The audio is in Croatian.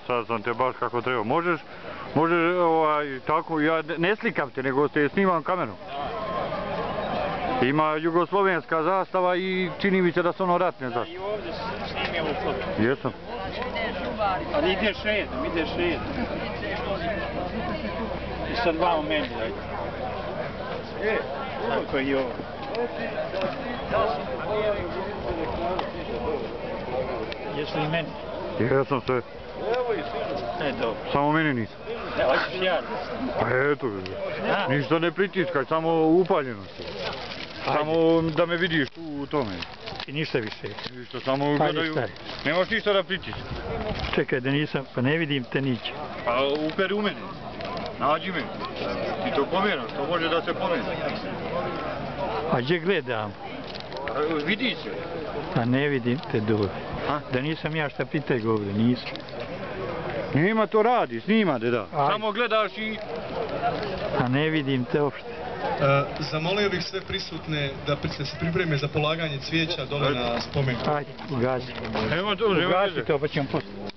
Sad sam te baš kako treba. Možeš tako, ja ne slikam te, nego te snimam kamerom. Ima jugoslovenska zastava i čini mi se da su ono ratne zastave. I ovdje snimio u fotu. Jesam. Ali ideš redom. I sad vamo meni dajte. Tako je i ovo. Jesu li meni? Jesam sve. Dobro. Samo meni nisam. Hoćeš ja? Pa eto, ništa ne pritiskaj, samo upaljeno se. Samo da me vidiš tu u tome. I ništa više. Ništa, samo gledaju. Nemaš ništa da pritiskaš. Čekaj da nisam, pa ne vidim te niće. Pa uperi u mene. Nađi me. I to pomjeraš, to može da se pomjera. A gdje gledam? Vidi se. A ne vidim te dobro. Da nisam ja šta pitaj govore, nisam. Nima to radi, snima da. Samo gledaš i... A ne vidim te uopšte. Zamolio bih sve prisutne da se pripreme za polaganje cvijeća dole na spomenku. Ajde, ugasi. Nema to, ugasi to pa ćemo poslati.